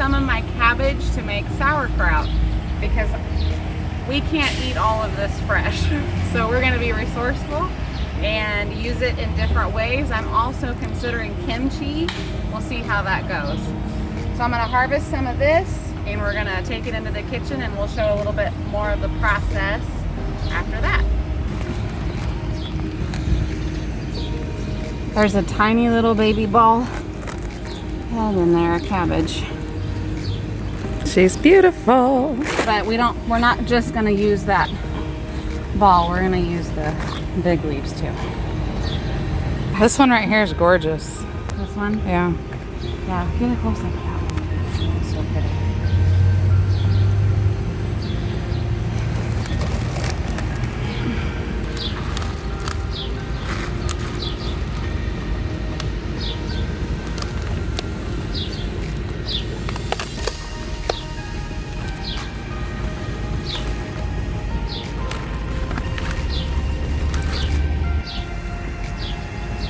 some of my cabbage to make sauerkraut because we can't eat all of this fresh. So we're gonna be resourceful and use it in different ways. I'm also considering kimchi. We'll see how that goes. So I'm gonna harvest some of this and we're gonna take it into the kitchen and we'll show a little bit more of the process after that. There's a tiny little baby ball head in there, a cabbage. She's beautiful. But we're not just gonna use that ball, we're gonna use the big leaves too. This one right here is gorgeous. This one? Yeah. Yeah, get a close up of that one. It's so pretty.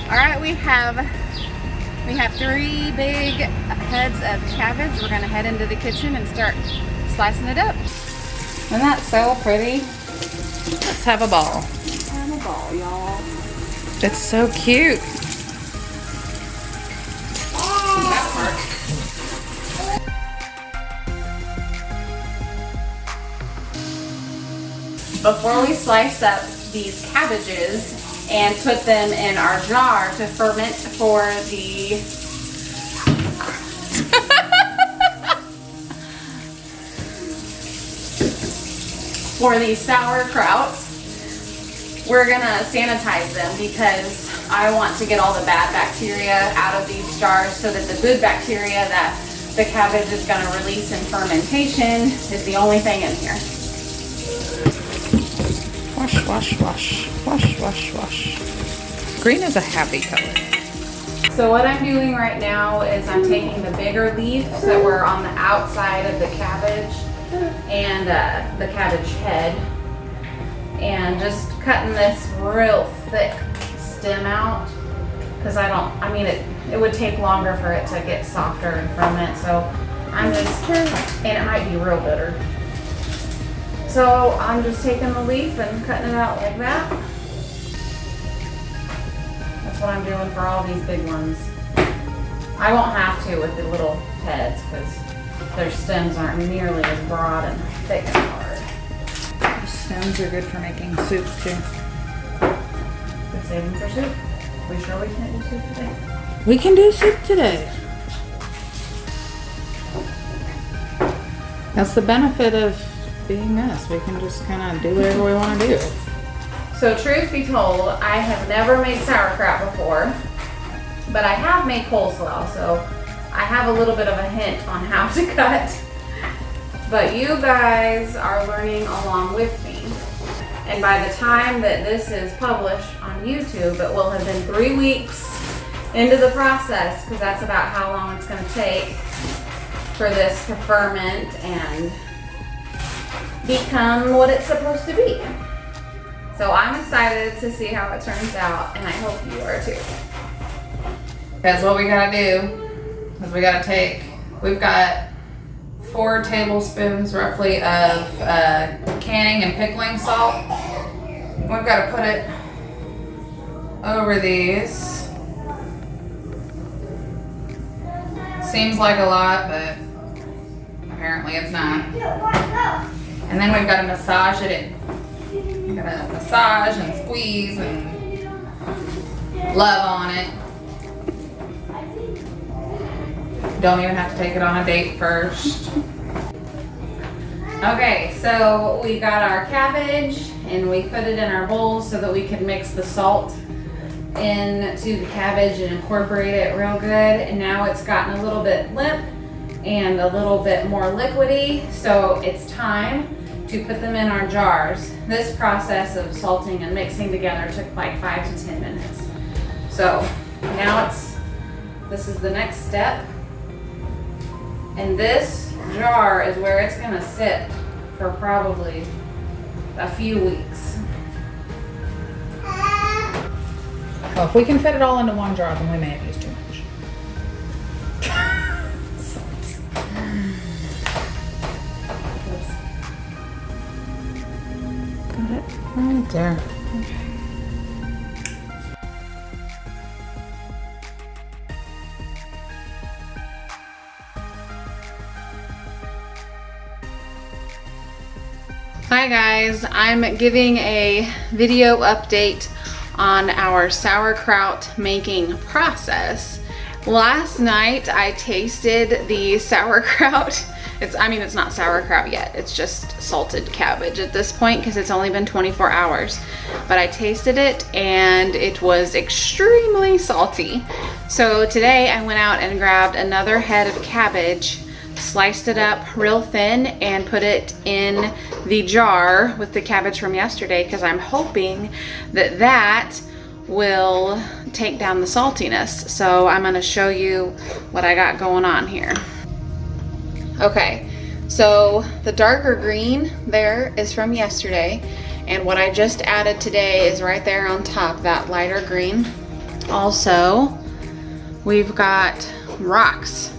All right, we have 3 big heads of cabbage. We're gonna head into the kitchen and start slicing it up. Isn't that so pretty? Let's have a ball. Have a ball, y'all. It's so cute. Before we slice up these cabbages and put them in our jar to ferment for the sauerkraut, we're gonna sanitize them because I want to get all the bad bacteria out of these jars so that the good bacteria that the cabbage is gonna release in fermentation is the only thing in here. Wash, wash, wash. Wash, wash, wash. Green is a happy color. So what I'm doing right now is I'm taking the bigger leaves that were on the outside of the cabbage and the cabbage head and just cutting this real thick stem out because it would take longer for it to get softer and ferment, so and it might be real bitter. So I'm just taking the leaf and cutting it out like that. That's what I'm doing for all these big ones. I won't have to with the little heads because their stems aren't nearly as broad and thick and hard. The stems are good for making soup too. Good saving for soup. We sure we can't do soup today? We can do soup today. That's the benefit of being us. We can just kind of do whatever we want to do. So truth be told, I have never made sauerkraut before, but I have made coleslaw, so I have a little bit of a hint on how to cut. But you guys are learning along with me. And by the time that this is published on YouTube, it will have been 3 weeks into the process, because that's about how long it's going to take for this to ferment and become what it's supposed to be. So I'm excited to see how it turns out, and I hope you are too. That's what we gotta do. Is we've got 4 tablespoons roughly of canning and pickling salt. We've got to put it over these. Seems like a lot, but apparently it's not. And then we've got to massage it in. We've got to massage and squeeze and love on it. Don't even have to take it on a date first. Okay, so we got our cabbage and we put it in our bowls so that we could mix the salt into the cabbage and incorporate it real good. And now it's gotten a little bit limp and a little bit more liquidy, so it's time to put them in our jars. This process of salting and mixing together took like 5 to 10 minutes. So now this is the next step. And this jar is where it's gonna sit for probably a few weeks. Well, if we can fit it all into one jar, then we may have used too much. Right there. Hi guys, I'm giving a video update on our sauerkraut making process. Last night I tasted the sauerkraut. It's not sauerkraut yet, it's just salted cabbage at this point because it's only been 24 hours. But I tasted it and it was extremely salty. So today I went out and grabbed another head of cabbage, sliced it up real thin and put it in the jar with the cabbage from yesterday because I'm hoping that that will take down the saltiness. So I'm gonna show you what I got going on here. Okay, so the darker green there is from yesterday, and what I just added today is right there on top, that lighter green. Also, we've got rocks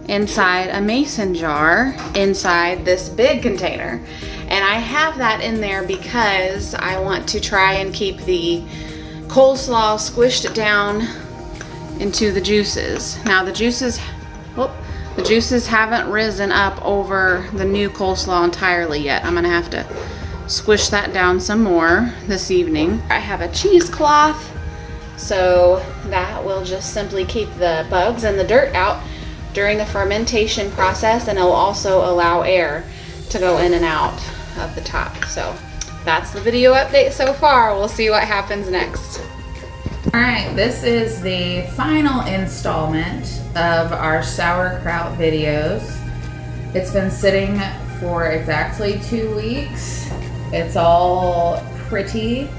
inside a mason jar inside this big container, and I have that in there because I want to try and keep the coleslaw squished down into the juices. Now the juices haven't risen up over the new coleslaw entirely yet. I'm gonna have to squish that down some more this evening. I have a cheesecloth, so that will just simply keep the bugs and the dirt out during the fermentation process, and it'll also allow air to go in and out of the top. So that's the video update so far. We'll see what happens next. All right, this is the final installment of our sauerkraut videos. It's been sitting for exactly 2 weeks. It's all pretty,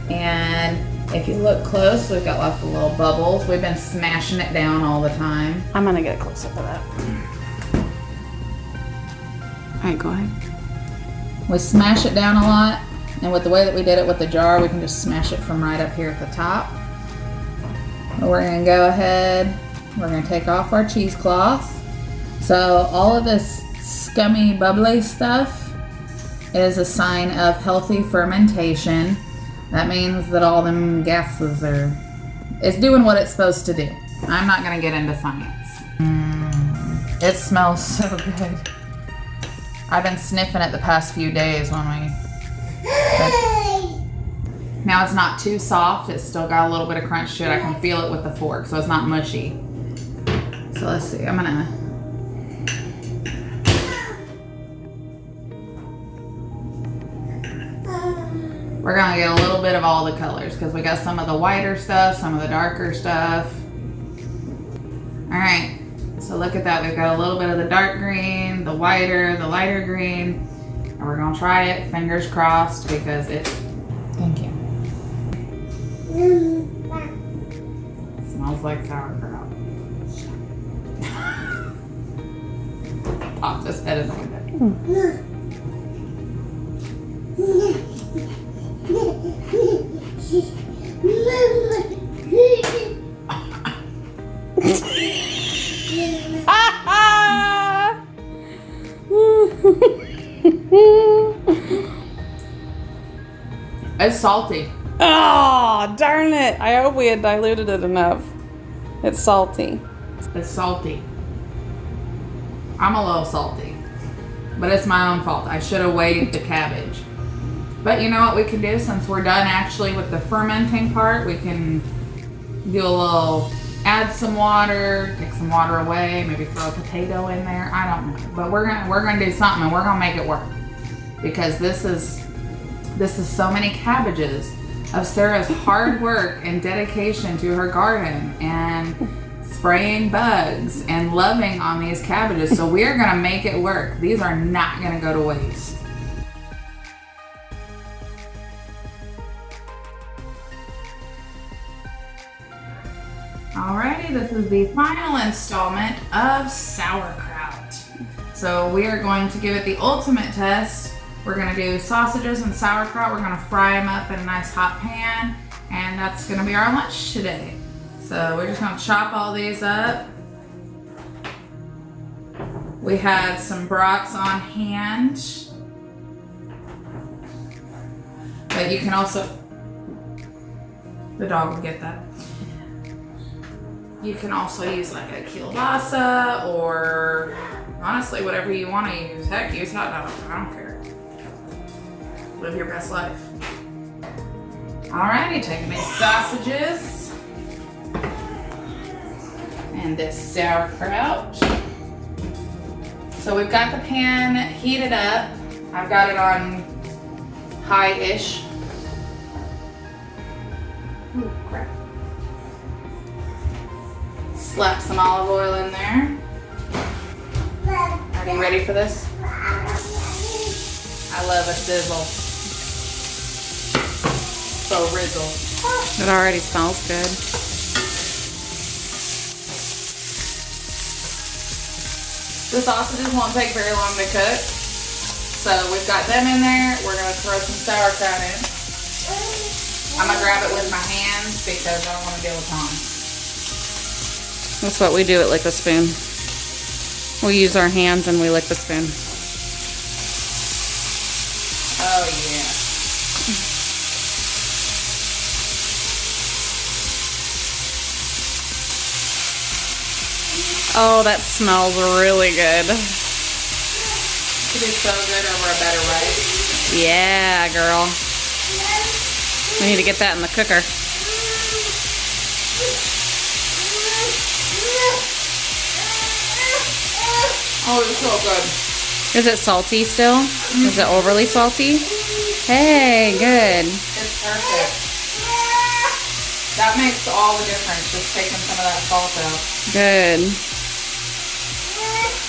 and if you look close, we've got lots of little bubbles. We've been smashing it down all the time. I'm gonna get a close up of that. All right, go ahead. We smash it down a lot, and with the way that we did it with the jar, we can just smash it from right up here at the top. But we're gonna go ahead, we're gonna take off our cheesecloth. So all of this scummy, bubbly stuff is a sign of healthy fermentation. That means that all them gases it's doing what it's supposed to do. I'm not gonna get into science. It smells so good. I've been sniffing it the past few days now it's not too soft. It's still got a little bit of crunch to it. I can feel it with the fork, so it's not mushy. So let's see, we're gonna get a little bit of all the colors because we got some of the whiter stuff, some of the darker stuff. All right, so look at that. We've got a little bit of the dark green, the whiter, the lighter green, and we're gonna try it, fingers crossed, because thank you. It smells like sauerkraut. Pop this head in the window. It's salty. Oh, darn it. I hope we had diluted it enough. It's salty. It's salty. I'm a little salty, but it's my own fault. I should have weighed the cabbage. But you know what we can do, since we're done actually with the fermenting part, we can do a little, add some water, take some water away, maybe throw a potato in there. I don't know, but we're gonna do something, and we're gonna make it work, because this is so many cabbages of Sarah's hard work and dedication to her garden and spraying bugs and loving on these cabbages. So we're gonna make it work. These are not gonna go to waste. Alrighty, this is the final installment of sauerkraut. So we are going to give it the ultimate test. We're gonna do sausages and sauerkraut. We're gonna fry them up in a nice hot pan, and that's gonna be our lunch today. So we're just gonna chop all these up. We had some brats on hand. But you can also, the dog will get that. You can also use like a kielbasa or honestly whatever you want to use. Heck, use hot dogs. I don't care. Live your best life. Alrighty, taking these sausages and this sauerkraut. So we've got the pan heated up. I've got it on high-ish. Ooh, crap. Slap some olive oil in there. Are you ready for this? I love a sizzle. So rizzle. It already smells good. The sausages won't take very long to cook. So we've got them in there. We're gonna throw some sauerkraut in. I'm gonna grab it with my hands because I don't want to deal with tongs. That's what we do, it lick the spoon. We use our hands and we lick the spoon. Oh yeah. Oh, that smells really good. It is so good over a better rice. Yeah, girl. We need to get that in the cooker. Oh, it's so good. Is it salty still? Is it overly salty? Hey, good. It's perfect. That makes all the difference, just taking some of that salt out. Good.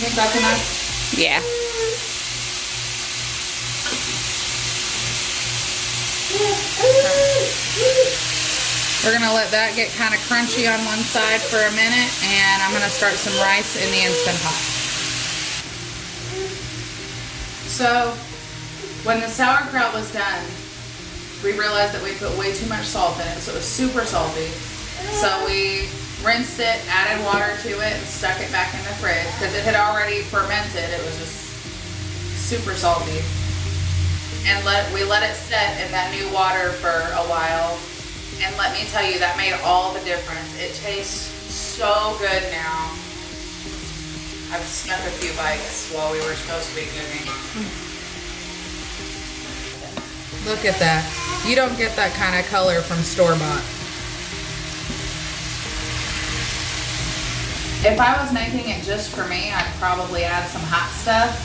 You think that's enough? Yeah. We're gonna let that get kind of crunchy on one side for a minute, and I'm gonna start some rice in the Instant Pot. So, when the sauerkraut was done, we realized that we put way too much salt in it, so it was super salty. So we rinsed it, added water to it, and stuck it back in the fridge because it had already fermented. It was just super salty. And we let it set in that new water for a while. And let me tell you, that made all the difference. It tastes so good now. I've snuck a few bites while we were supposed to be cooking. Look at that. You don't get that kind of color from store-bought. If I was making it just for me, I'd probably add some hot stuff.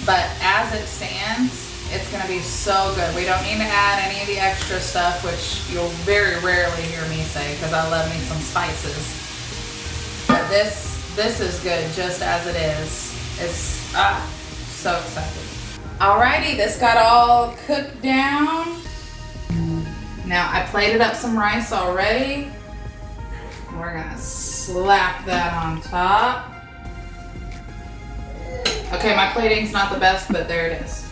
But as it stands, it's gonna be so good. We don't need to add any of the extra stuff, which you'll very rarely hear me say because I love me some spices. But this is good just as it is. It's so excited. Alrighty, this got all cooked down. Now I plated up some rice already. We're gonna slap that on top. Okay, my plating's not the best, but there it is.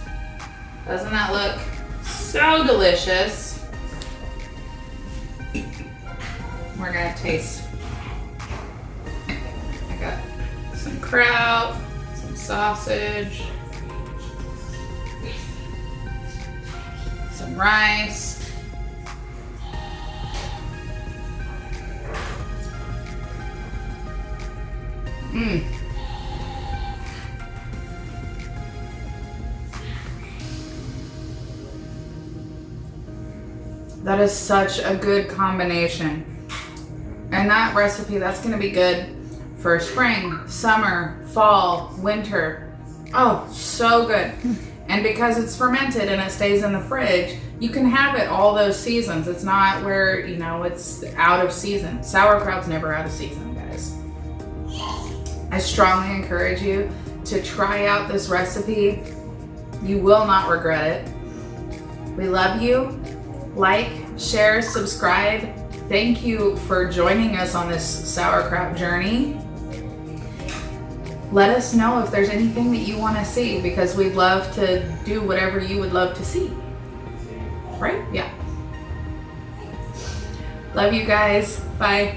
Doesn't that look so delicious? We're gonna taste. I got some kraut, some sausage, some rice. That is such a good combination. And that recipe, that's gonna be good for spring, summer, fall, winter. Oh, so good. And because it's fermented and it stays in the fridge, you can have it all those seasons. It's not where, you know, it's out of season. Sauerkraut's never out of season, guys. I strongly encourage you to try out this recipe. You will not regret it. We love you. Like, share, subscribe. Thank you for joining us on this sauerkraut journey. Let us know if there's anything that you want to see because we'd love to do whatever you would love to see. Right? Yeah. Love you guys. Bye.